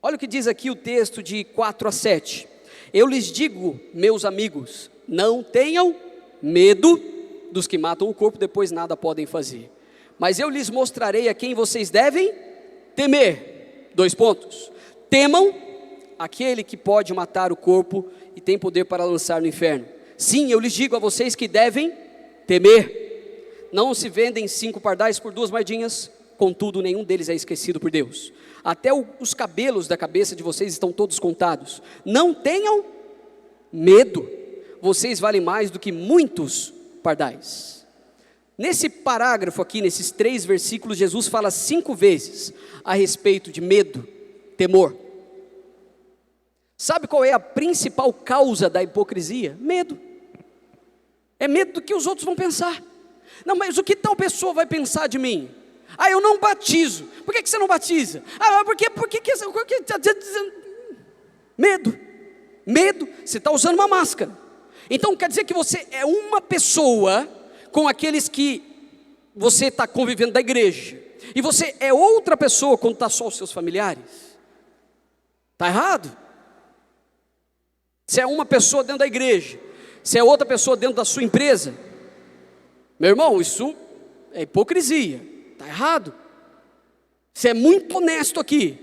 Speaker 1: Olha o que diz aqui o texto de 4-7. Eu lhes digo, meus amigos, não tenham medo dos que matam o corpo, depois nada podem fazer. Mas eu lhes mostrarei a quem vocês devem temer. 2 pontos. Temam aquele que pode matar o corpo e tem poder para lançar no inferno. Sim, eu lhes digo a vocês que devem temer. Não se vendem 5 pardais por 2 moedinhas, contudo nenhum deles é esquecido por Deus. Até os cabelos da cabeça de vocês estão todos contados. Não tenham medo, vocês valem mais do que muitos pardais. Nesse parágrafo aqui, nesses 3 versículos, Jesus fala 5 vezes a respeito de medo, temor. Sabe qual é a principal causa da hipocrisia? Medo. É medo do que os outros vão pensar. Não, mas o que tal pessoa vai pensar de mim? Ah, eu não batizo. Por que você não batiza? Ah, porque medo. Medo, você está usando uma máscara. Então quer dizer que você é uma pessoa com aqueles que você está convivendo da igreja, e você é outra pessoa quando está só os seus familiares. Está errado. Você é uma pessoa dentro da igreja, você é outra pessoa dentro da sua empresa. Meu irmão, isso é hipocrisia. Está errado. Você é muito honesto aqui.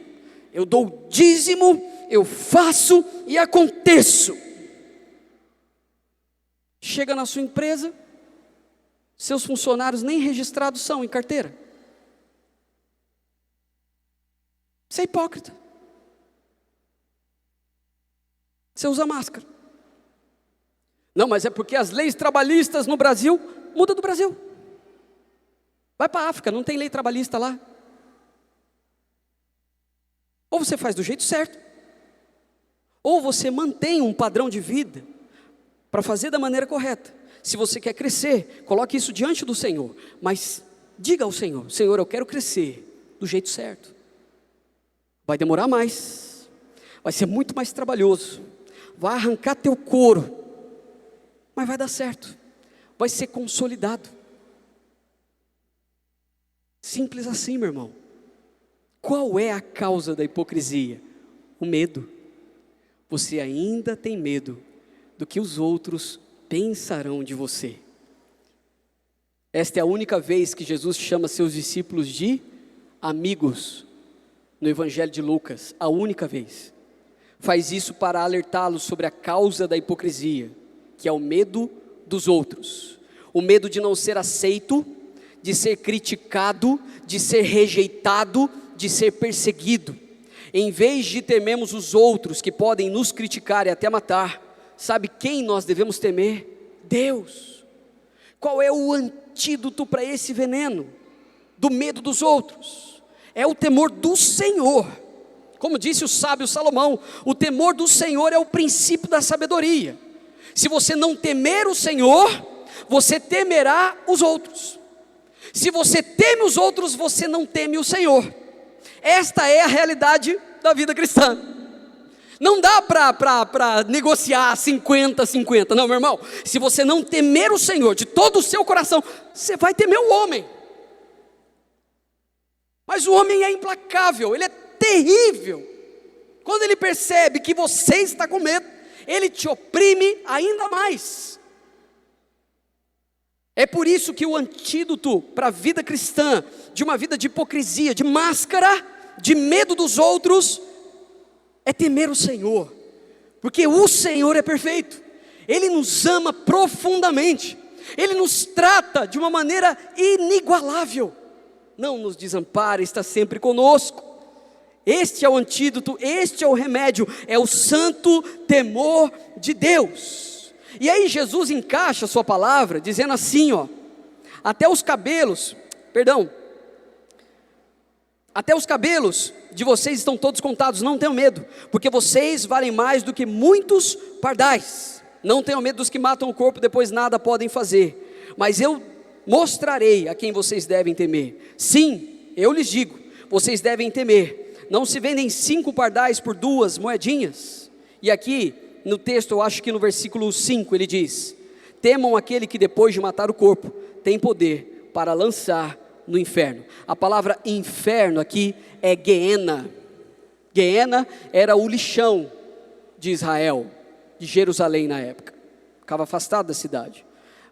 Speaker 1: Eu dou dízimo, eu faço e aconteço. Chega na sua empresa, seus funcionários nem registrados são em carteira. Você é hipócrita. Você usa máscara. Não, mas é porque as leis trabalhistas no Brasil, muda do Brasil. Vai para a África, não tem lei trabalhista lá. Ou você faz do jeito certo, ou você mantém um padrão de vida para fazer da maneira correta. Se você quer crescer, coloque isso diante do Senhor, mas diga ao Senhor: Senhor, eu quero crescer do jeito certo. Vai demorar mais, vai ser muito mais trabalhoso, vai arrancar teu couro, mas vai dar certo, vai ser consolidado. Simples assim, meu irmão. Qual é a causa da hipocrisia? O medo. Você ainda tem medo do que os outros pensarão de você. Esta é a única vez que Jesus chama seus discípulos de amigos no Evangelho de Lucas, a única vez. Faz isso para alertá-los sobre a causa da hipocrisia, que é o medo dos outros. O medo de não ser aceito, de ser criticado, de ser rejeitado, de ser perseguido. Em vez de temermos os outros que podem nos criticar e até matar, sabe quem nós devemos temer? Deus. Qual é o antídoto para esse veneno do medo dos outros? É o temor do Senhor. Como disse o sábio Salomão, o temor do Senhor é o princípio da sabedoria. Se você não temer o Senhor, você temerá os outros. Se você teme os outros, você não teme o Senhor. Esta é a realidade da vida cristã. Não dá para negociar 50-50, não, meu irmão. Se você não temer o Senhor de todo o seu coração, você vai temer o homem. Mas o homem é implacável, ele é terrível. Quando ele percebe que você está com medo, ele te oprime ainda mais. É por isso que o antídoto para a vida cristã, de uma vida de hipocrisia, de máscara, de medo dos outros, é temer o Senhor, porque o Senhor é perfeito, Ele nos ama profundamente, Ele nos trata de uma maneira inigualável, não nos desampara, está sempre conosco. Este é o antídoto, este é o remédio, é o santo temor de Deus. E aí Jesus encaixa a sua palavra, dizendo assim, ó: até os cabelos de vocês estão todos contados, não tenham medo, porque vocês valem mais do que muitos pardais. Não tenham medo dos que matam o corpo, depois nada podem fazer, mas eu mostrarei a quem vocês devem temer. Sim, eu lhes digo, vocês devem temer. Não se vendem 5 pardais por 2 moedinhas? E aqui no texto, eu acho que no versículo 5 ele diz: temam aquele que depois de matar o corpo, tem poder para lançar no inferno. A palavra inferno aqui é Guiena. Guiena era o lixão de Israel, de Jerusalém na época, ficava afastado da cidade.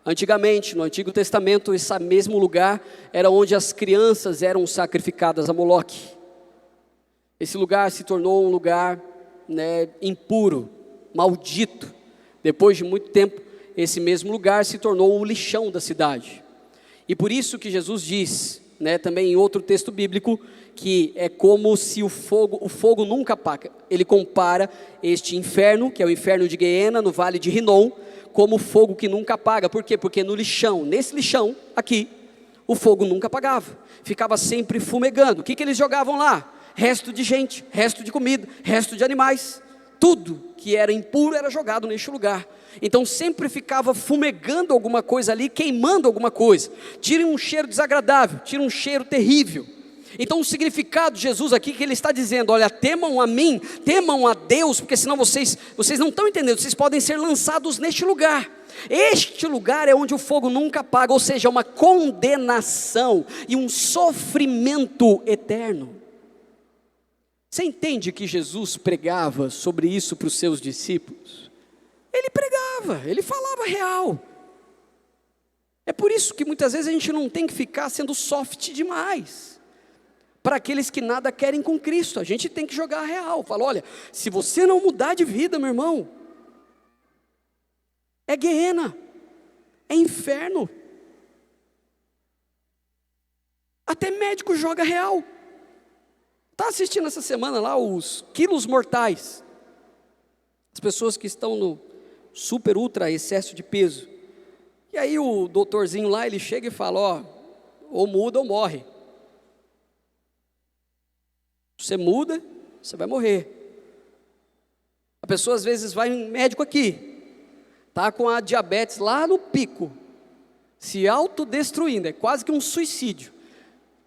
Speaker 1: Antigamente, no Antigo Testamento, esse mesmo lugar era onde as crianças eram sacrificadas a Moloque. Esse lugar se tornou um lugar, impuro, maldito. Depois de muito tempo, esse mesmo lugar se tornou o lixão da cidade. E por isso que Jesus diz, também em outro texto bíblico, que é como se o fogo nunca apaga. Ele compara este inferno, que é o inferno de Guiena, no vale de Rinom, como fogo que nunca apaga. Por quê? Porque no lixão, nesse lixão aqui, o fogo nunca apagava, ficava sempre fumegando. O que eles jogavam lá? Resto de gente, resto de comida, resto de animais. tudo que era impuro era jogado neste lugar. Então sempre ficava fumegando alguma coisa ali, queimando alguma coisa. Tira um cheiro desagradável, tira um cheiro terrível. Então o significado de Jesus aqui, que ele está dizendo: olha, temam a mim, temam a Deus, porque senão vocês não estão entendendo, vocês podem ser lançados neste lugar. Este lugar é onde o fogo nunca apaga, ou seja, uma condenação e um sofrimento eterno. Você entende que Jesus pregava sobre isso para os seus discípulos? Ele pregava, ele falava real. É por isso que muitas vezes a gente não tem que ficar sendo soft demais para aqueles que nada querem com Cristo. A gente tem que jogar a real. Fala, olha, se você não mudar de vida, meu irmão, é guerrena, é inferno. Até médico joga real. Está assistindo essa semana lá os quilos mortais, as pessoas que estão no super ultra excesso de peso. E aí o doutorzinho lá, ele chega e fala, ó, ou muda ou morre. Você muda, você vai morrer. A pessoa às vezes vai em médico aqui, está com a diabetes lá no pico, se autodestruindo, é quase que um suicídio.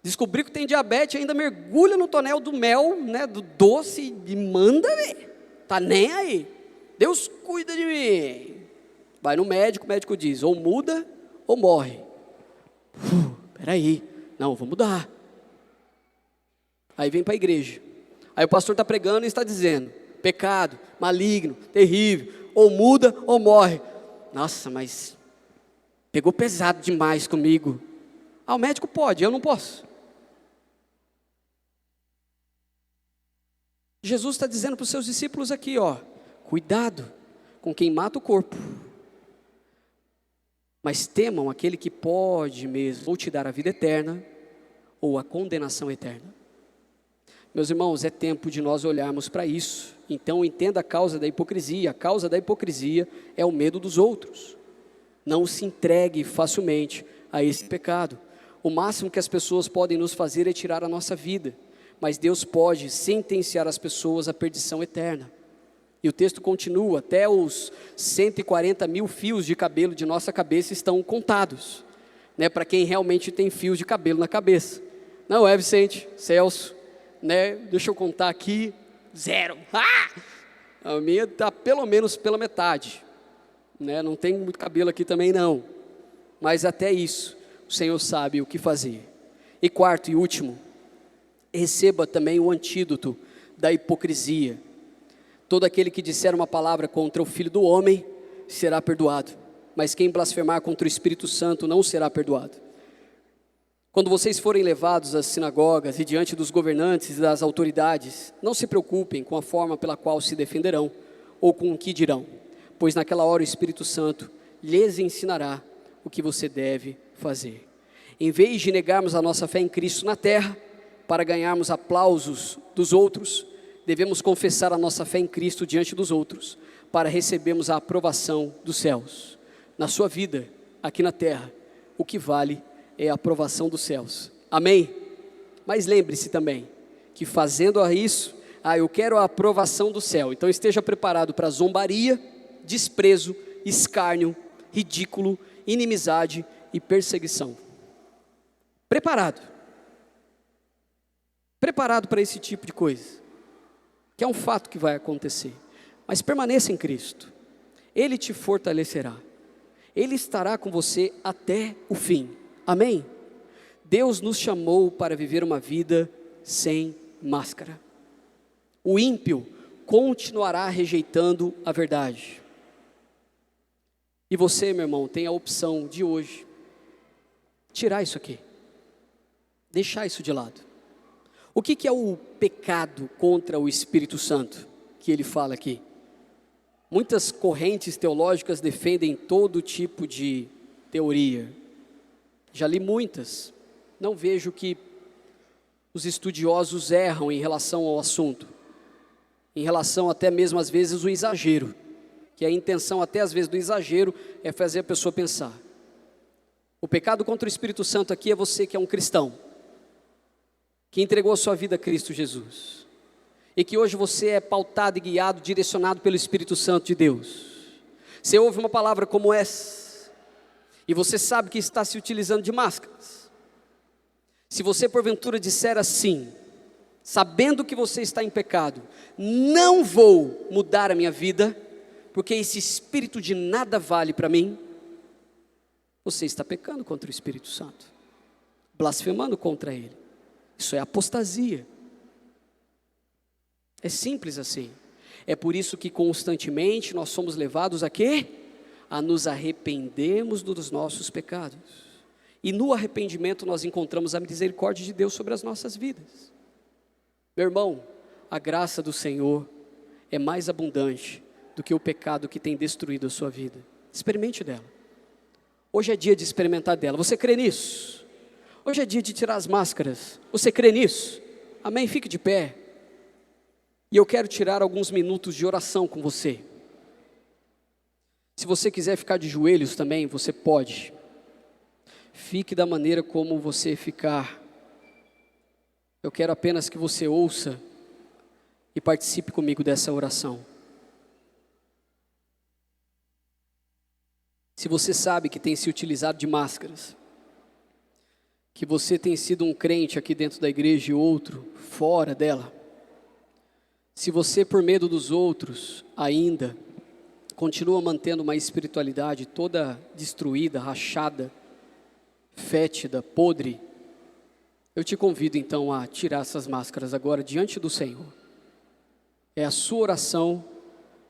Speaker 1: Descobriu que tem diabetes, ainda mergulha no tonel do mel, né, do doce, e manda ver, tá nem aí, Deus cuida de mim. Vai no médico, o médico diz, ou muda ou morre. Peraí, não, vou mudar. Aí vem para a igreja, aí o pastor está pregando e está dizendo, pecado, maligno, terrível, ou muda ou morre. Nossa, mas pegou pesado demais comigo. Ah, o médico pode, eu não posso. Jesus está dizendo para os seus discípulos aqui, ó, cuidado com quem mata o corpo, mas temam aquele que pode mesmo ou te dar a vida eterna, ou a condenação eterna. Meus irmãos, é tempo de nós olharmos para isso. Então entenda a causa da hipocrisia. A causa da hipocrisia é o medo dos outros. Não se entregue facilmente a esse pecado. O máximo que as pessoas podem nos fazer é tirar a nossa vida, mas Deus pode sentenciar as pessoas à perdição eterna. E o texto continua, até os 140 mil fios de cabelo de nossa cabeça estão contados, né, para quem realmente tem fios de cabelo na cabeça. Não é, Vicente, Celso, né, deixa eu contar aqui, 0. A minha está pelo menos pela metade, né, não tem muito cabelo aqui também não, mas até isso o Senhor sabe o que fazer. E quarto e último, receba também o antídoto da hipocrisia. Todo aquele que disser uma palavra contra o Filho do Homem será perdoado, mas quem blasfemar contra o Espírito Santo não será perdoado. Quando vocês forem levados às sinagogas e diante dos governantes e das autoridades, não se preocupem com a forma pela qual se defenderão ou com o que dirão, pois naquela hora o Espírito Santo lhes ensinará o que você deve fazer. Em vez de negarmos a nossa fé em Cristo na terra, para ganharmos aplausos dos outros, devemos confessar a nossa fé em Cristo diante dos outros, para recebermos a aprovação dos céus. Na sua vida, aqui na terra, o que vale é a aprovação dos céus. Amém? Mas lembre-se também, que fazendo isso, eu quero a aprovação do céu. Então esteja preparado para zombaria, desprezo, escárnio, ridículo, inimizade e perseguição. Preparado para esse tipo de coisa, que é um fato que vai acontecer, mas permaneça em Cristo, Ele te fortalecerá, Ele estará com você até o fim, amém? Deus nos chamou para viver uma vida sem máscara. O ímpio continuará rejeitando a verdade, e você, meu irmão, tem a opção de hoje, tirar isso aqui, deixar isso de lado. O que é o pecado contra o Espírito Santo, que ele fala aqui? Muitas correntes teológicas defendem todo tipo de teoria, já li muitas, não vejo que os estudiosos erram em relação ao assunto, em relação até mesmo às vezes o exagero, que a intenção até às vezes do exagero é fazer a pessoa pensar. O pecado contra o Espírito Santo aqui é você que é um cristão, que entregou a sua vida a Cristo Jesus, e que hoje você é pautado e guiado, direcionado pelo Espírito Santo de Deus. Você ouve uma palavra como essa, e você sabe que está se utilizando de máscaras. Se você porventura disser assim, sabendo que você está em pecado, não vou mudar a minha vida, porque esse espírito de nada vale para mim, você está pecando contra o Espírito Santo, blasfemando contra ele. Isso é apostasia. É simples assim. É por isso que constantemente nós somos levados a quê? A nos arrependermos dos nossos pecados. E no arrependimento nós encontramos a misericórdia de Deus sobre as nossas vidas. Meu irmão, a graça do Senhor é mais abundante do que o pecado que tem destruído a sua vida. Experimente dela. Hoje é dia de experimentar dela. Você crê nisso? Hoje é dia de tirar as máscaras. Você crê nisso? Amém? Fique de pé. E eu quero tirar alguns minutos de oração com você. Se você quiser ficar de joelhos também, você pode. Fique da maneira como você ficar. Eu quero apenas que você ouça e participe comigo dessa oração. Se você sabe que tem se utilizado de máscaras, que você tem sido um crente aqui dentro da igreja e outro fora dela, se você por medo dos outros ainda continua mantendo uma espiritualidade toda destruída, rachada, fétida, podre, eu te convido então a tirar essas máscaras agora diante do Senhor. É a sua oração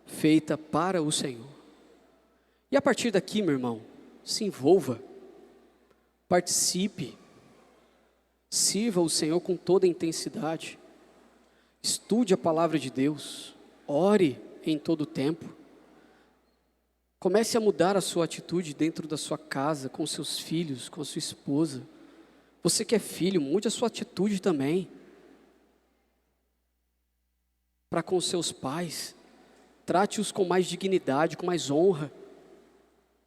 Speaker 1: feita para o Senhor. E a partir daqui, meu irmão, se envolva, participe, sirva o Senhor com toda a intensidade, estude a palavra de Deus, ore em todo o tempo, comece a mudar a sua atitude dentro da sua casa, com seus filhos, com a sua esposa. Você que é filho, mude a sua atitude também, para com seus pais, trate-os com mais dignidade, com mais honra.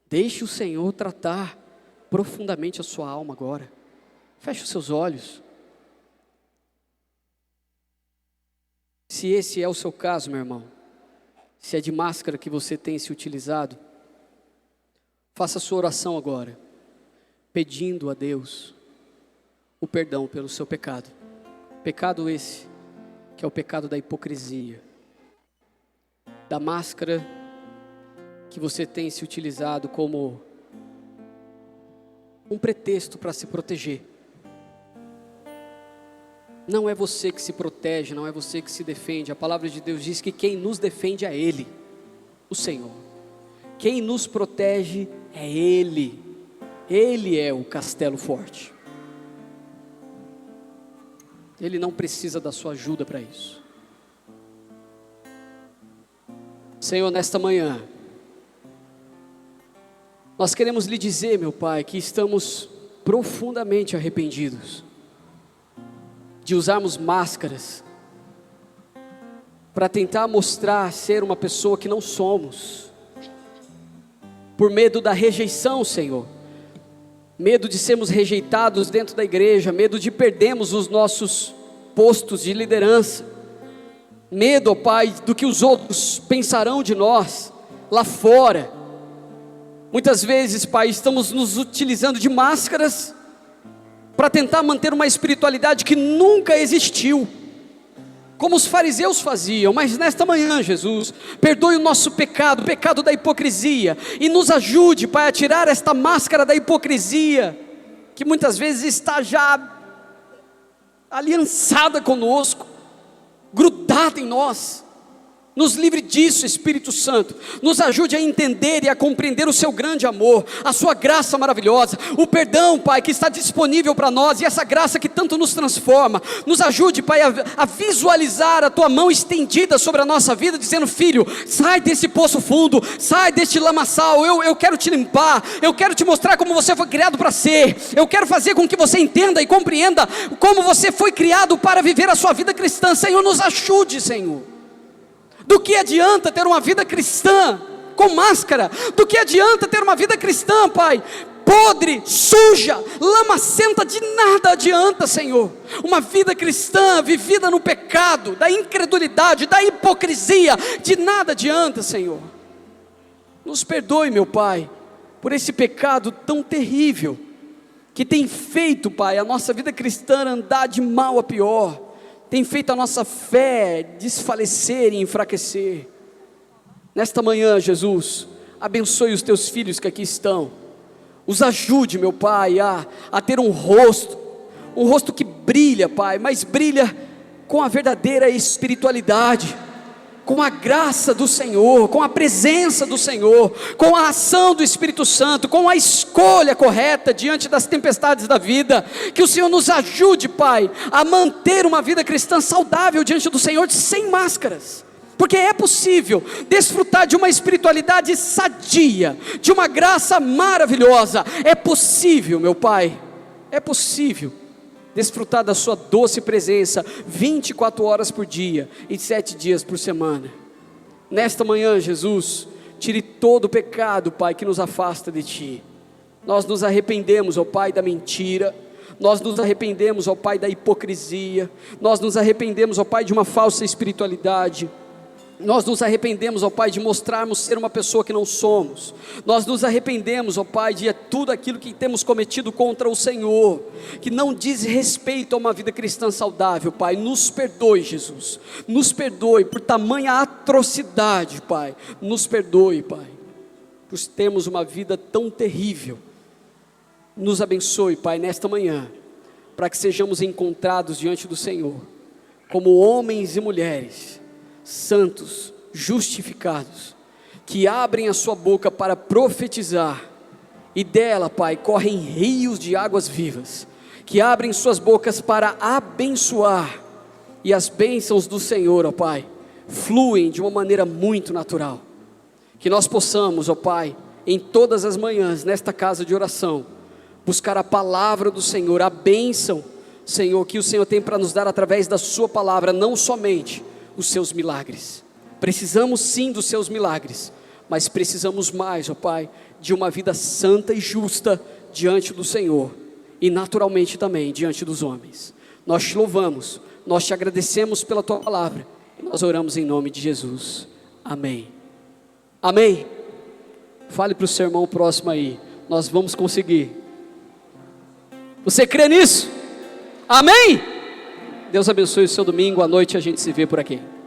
Speaker 1: Deixe o Senhor tratar profundamente a sua alma agora. Feche os seus olhos. Se esse é o seu caso, meu irmão, se é de máscara que você tem se utilizado, faça a sua oração agora, pedindo a Deus o perdão pelo seu pecado. Pecado esse, que é o pecado da hipocrisia, da máscara que você tem se utilizado como um pretexto para se proteger. Não é você que se protege, não é você que se defende. A palavra de Deus diz que quem nos defende é Ele, o Senhor. Quem nos protege é Ele. Ele é o castelo forte. Ele não precisa da sua ajuda para isso. Senhor, nesta manhã, nós queremos lhe dizer, meu Pai, que estamos profundamente arrependidos de usarmos máscaras para tentar mostrar ser uma pessoa que não somos, por medo da rejeição, Senhor, medo de sermos rejeitados dentro da igreja, medo de perdermos os nossos postos de liderança, medo, ó Pai, do que os outros pensarão de nós lá fora. Muitas vezes, Pai, estamos nos utilizando de máscaras para tentar manter uma espiritualidade que nunca existiu, como os fariseus faziam. Mas nesta manhã, Jesus, perdoe o nosso pecado, o pecado da hipocrisia, e nos ajude, Pai, a tirar esta máscara da hipocrisia, que muitas vezes está já aliançada conosco, grudada em nós. Nos livre disso, Espírito Santo. Nos ajude a entender e a compreender o seu grande amor, a sua graça maravilhosa, o perdão, Pai, que está disponível para nós, e essa graça que tanto nos transforma. Nos ajude, Pai, a visualizar a tua mão estendida sobre a nossa vida, dizendo: filho, sai desse poço fundo, sai deste lamaçal. Eu quero te limpar, eu quero te mostrar como você foi criado para ser. Eu quero fazer com que você entenda e compreenda como você foi criado para viver a sua vida cristã. Senhor, nos ajude, Senhor. Do que adianta ter uma vida cristã com máscara? Do que adianta ter uma vida cristã, Pai, podre, suja, lamacenta, de nada adianta, Senhor. Uma vida cristã vivida no pecado, da incredulidade, da hipocrisia, de nada adianta, Senhor. Nos perdoe, meu Pai, por esse pecado tão terrível, que tem feito, Pai, a nossa vida cristã andar de mal a pior, tem feito a nossa fé desfalecer e enfraquecer. Nesta manhã, Jesus, abençoe os teus filhos que aqui estão, os ajude, meu Pai, a ter um rosto que brilha, Pai, mas brilha com a verdadeira espiritualidade, com a graça do Senhor, com a presença do Senhor, com a ação do Espírito Santo, com a escolha correta diante das tempestades da vida. Que o Senhor nos ajude, Pai, a manter uma vida cristã saudável diante do Senhor, sem máscaras, porque é possível desfrutar de uma espiritualidade sadia, de uma graça maravilhosa. É possível, meu Pai, é possível desfrutar da sua doce presença 24 horas por dia e 7 dias por semana. Nesta manhã, Jesus, tire todo o pecado, Pai, que nos afasta de Ti. Nós nos arrependemos, ó Pai, da mentira, nós nos arrependemos, ó Pai, da hipocrisia, nós nos arrependemos, ó Pai, de uma falsa espiritualidade. Nós nos arrependemos, ó Pai, de mostrarmos ser uma pessoa que não somos. Nós nos arrependemos, ó Pai, de tudo aquilo que temos cometido contra o Senhor, que não diz respeito a uma vida cristã saudável, Pai. Nos perdoe, Jesus, nos perdoe por tamanha atrocidade, Pai. Nos perdoe, Pai, por termos uma vida tão terrível. Nos abençoe, Pai, nesta manhã, para que sejamos encontrados diante do Senhor, como homens e mulheres santos, justificados, que abrem a sua boca para profetizar, e dela, Pai, correm rios de águas vivas, que abrem suas bocas para abençoar, e as bênçãos do Senhor, ó Pai, fluem de uma maneira muito natural. Que nós possamos, ó Pai, em todas as manhãs, nesta casa de oração, buscar a palavra do Senhor, a bênção, Senhor, que o Senhor tem para nos dar através da sua palavra, não somente os seus milagres. Precisamos sim dos seus milagres, mas precisamos mais, ó Pai, de uma vida santa e justa diante do Senhor, e naturalmente também diante dos homens. Nós te louvamos, nós te agradecemos pela tua palavra, e nós oramos em nome de Jesus, amém. Amém. Fale para o seu irmão próximo aí, nós vamos conseguir. Você crê nisso? Amém? Deus abençoe o seu domingo, à noite a gente se vê por aqui.